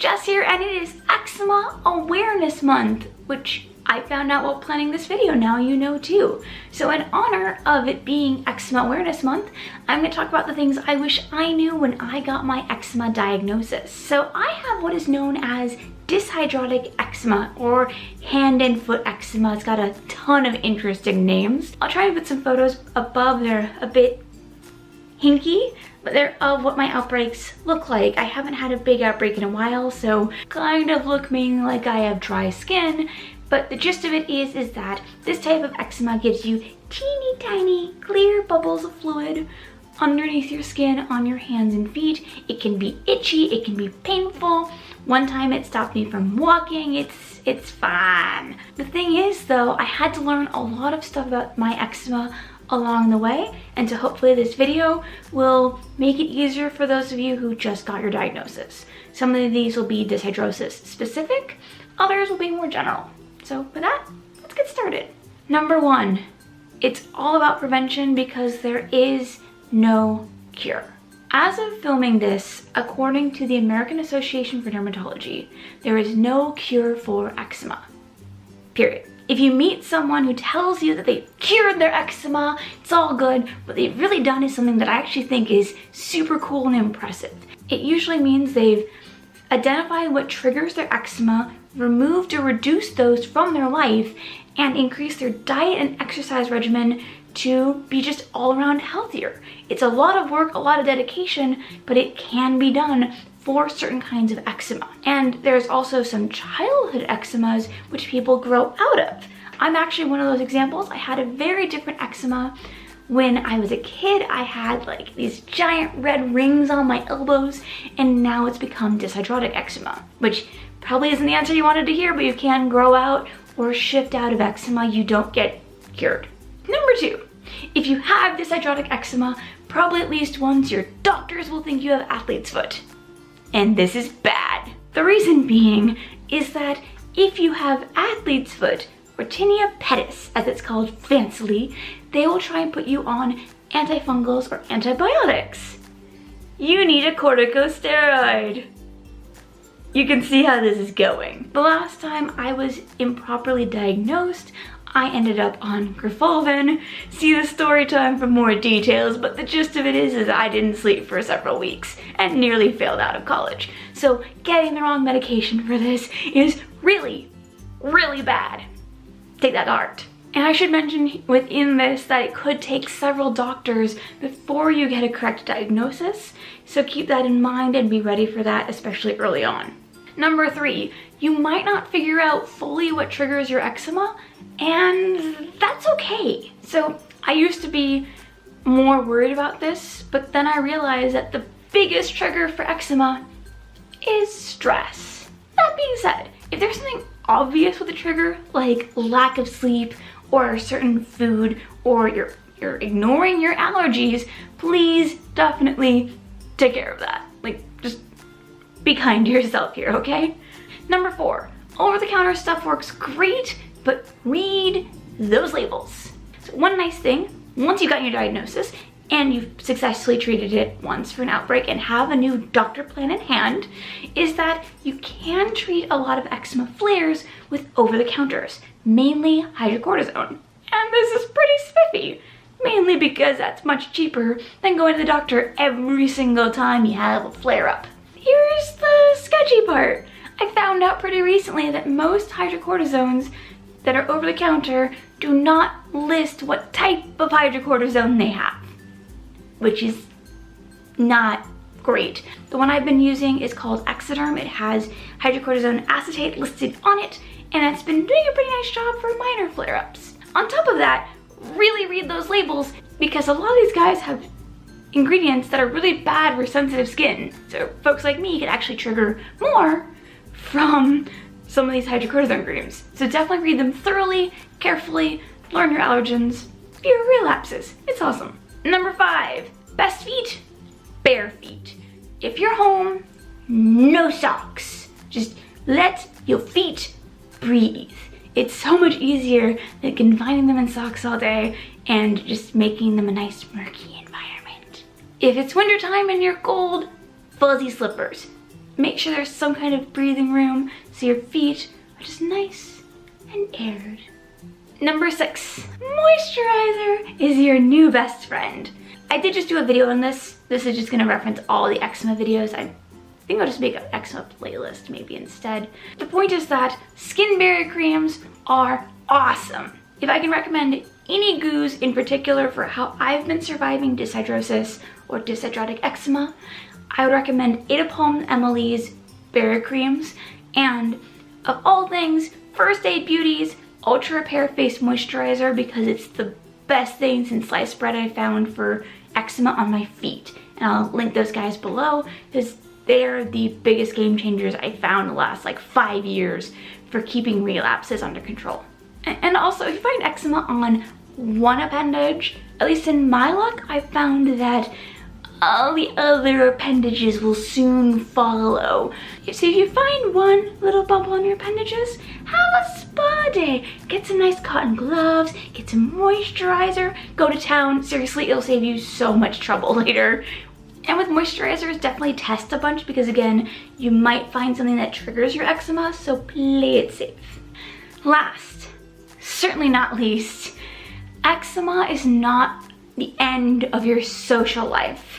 Jess here, and it is Eczema Awareness Month, which I found out while planning this video. Now you know too. So in honor of it being Eczema Awareness Month, I'm going to talk about the things I wish I knew when I got my eczema diagnosis. So I have what is known as dyshidrotic eczema, or hand and foot eczema. It's got a ton of interesting names. I'll try and put some photos above. They're a bit hinky, but they're of what my outbreaks look like. I haven't had a big outbreak in a while, so kind of look mainly like I have dry skin. But the gist of it is that this type of eczema gives you teeny tiny clear bubbles of fluid underneath your skin on your hands and feet. It can be itchy, it can be painful. One time it stopped me from walking. It's fine. The thing is though, I had to learn a lot of stuff about my eczema along the way, and so hopefully this video will make it easier for those of you who just got your diagnosis. Some of these will be dyshidrosis specific, others will be more general. So with that, let's get started. Number one, it's all about prevention because there is no cure. As of filming this, according to the American Association for Dermatology, there is no cure for eczema, period. If you meet someone who tells you that they cured their eczema, it's all good, what they've really done is something that I actually think is super cool and impressive. It usually means they've identified what triggers their eczema, removed or reduced those from their life, and increased their diet and exercise regimen to be just all around healthier. It's a lot of work, a lot of dedication, but it can be done for certain kinds of eczema. And there's also some childhood eczemas which people grow out of. I'm actually one of those examples. I had a very different eczema when I was a kid. I had like these giant red rings on my elbows, and now it's become dyshidrotic eczema, which probably isn't the answer you wanted to hear, but you can grow out or shift out of eczema. You don't get cured. Number two, if you have dyshidrotic eczema, probably at least once your doctors will think you have athlete's foot. And this is bad. The reason being is that if you have athlete's foot, or tinea pedis as it's called fancily, they will try and put you on antifungals or antibiotics. You need a corticosteroid. You can see how this is going. The last time I was improperly diagnosed, I ended up on Grifalvin. See the story time for more details, but the gist of it is I didn't sleep for several weeks and nearly failed out of college. So getting the wrong medication for this is really, really bad. Take that to heart. And I should mention within this that it could take several doctors before you get a correct diagnosis, so keep that in mind and be ready for that, especially early on. Number three, you might not figure out fully what triggers your eczema, and that's okay. So I used to be more worried about this, but then I realized that the biggest trigger for eczema is stress. That being said, if there's something obvious with a trigger, like lack of sleep or a certain food, or you're ignoring your allergies, please definitely take care of that. Like, just be kind to yourself here, okay? Number four, over-the-counter stuff works great, but read those labels. So one nice thing, once you've gotten your diagnosis and you've successfully treated it once for an outbreak and have a new doctor plan in hand, is that you can treat a lot of eczema flares with over-the-counters, mainly hydrocortisone. And this is pretty spiffy, mainly because that's much cheaper than going to the doctor every single time you have a flare-up. Here's the sketchy part. I found out pretty recently that most hydrocortisones that are over-the-counter do not list what type of hydrocortisone they have, which is not great. The one I've been using is called Exederm. It has hydrocortisone acetate listed on it, and it's been doing a pretty nice job for minor flare-ups. On top of that, really read those labels, because a lot of these guys have ingredients that are really bad for sensitive skin. So folks like me could actually trigger more from some of these hydrocortisone creams. So definitely read them thoroughly, carefully, learn your allergens, fewer relapses. It's awesome. Number five, best feet, bare feet. If you're home, no socks. Just let your feet breathe. It's so much easier than confining them in socks all day and just making them a nice murky environment. If it's wintertime and you're cold, fuzzy slippers. make sure there's some kind of breathing room so your feet are just nice and aired. Number 6, moisturizer is your new best friend. I did just do a video on this. This is just gonna reference all the eczema videos. I think I'll just make an eczema playlist maybe instead. The point is that skin barrier creams are awesome. If I can recommend any goos in particular for how I've been surviving dyshidrosis or dyshidrotic eczema, I would recommend Atopalm MLE's barrier creams, and of all things, First Aid Beauty's Ultra Repair Face Moisturizer, because it's the best thing since sliced bread I found for eczema on my feet. And I'll link those guys below because they're the biggest game changers I found in the last like 5 years for keeping relapses under control. And also, if you find eczema on one appendage, at least in my luck, I found that all the other appendages will soon follow. So if you find one little bump on your appendages, have a spa day. Get some nice cotton gloves, get some moisturizer, go to town. Seriously, it'll save you so much trouble later. And with moisturizers, definitely test a bunch because again, you might find something that triggers your eczema, so play it safe. Last, certainly not least, eczema is not the end of your social life.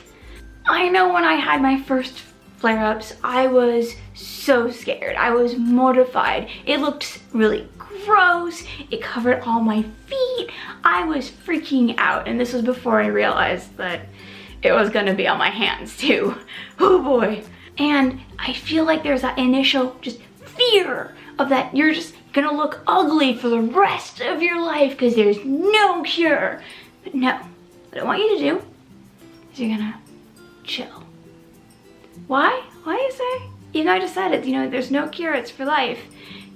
I know when I had my first flare-ups, I was so scared. I was mortified. It looked really gross. It covered all my feet. I was freaking out, and this was before I realized that it was gonna be on my hands too. Oh boy. And I feel like there's that initial just fear of that you're just gonna look ugly for the rest of your life because there's no cure. But no, what I want you to do is you're gonna chill. Why? Why you say? Even though I just said it, you know, there's no cure, it's for life.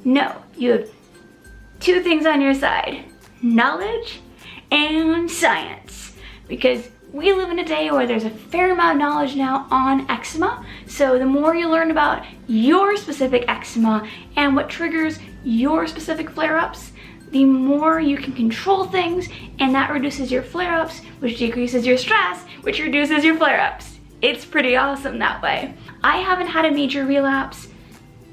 No, you have 2 things on your side, knowledge and science. Because we live in a day where there's a fair amount of knowledge now on eczema. So the more you learn about your specific eczema and what triggers your specific flare-ups, the more you can control things, and that reduces your flare-ups, which decreases your stress, which reduces your flare-ups. It's pretty awesome that way. I haven't had a major relapse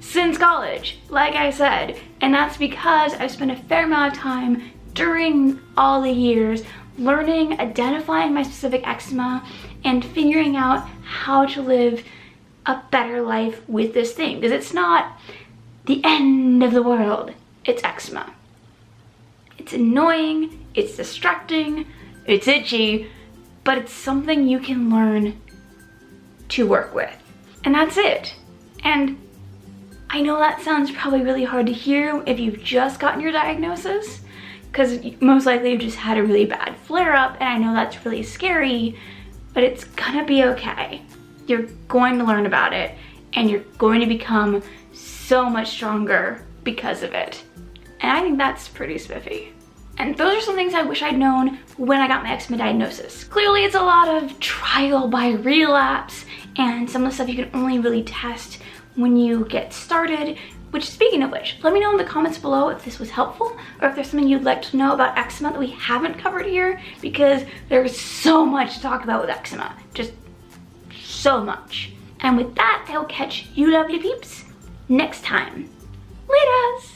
since college, like I said, and that's because I've spent a fair amount of time during all the years learning, identifying my specific eczema, and figuring out how to live a better life with this thing. Because it's not the end of the world, it's eczema. It's annoying, it's distracting, it's itchy, but it's something you can learn to work with. And that's it. And I know that sounds probably really hard to hear if you've just gotten your diagnosis, because most likely you've just had a really bad flare-up, and I know that's really scary, but it's gonna be okay. You're going to learn about it, and you're going to become so much stronger because of it. And I think that's pretty spiffy. And those are some things I wish I'd known when I got my eczema diagnosis. Clearly it's a lot of trial by relapse, and some of the stuff you can only really test when you get started. Which, speaking of which, let me know in the comments below if this was helpful or if there's something you'd like to know about eczema that we haven't covered here, because there's so much to talk about with eczema, just so much. And with that, I'll catch you lovely peeps next time. Laters!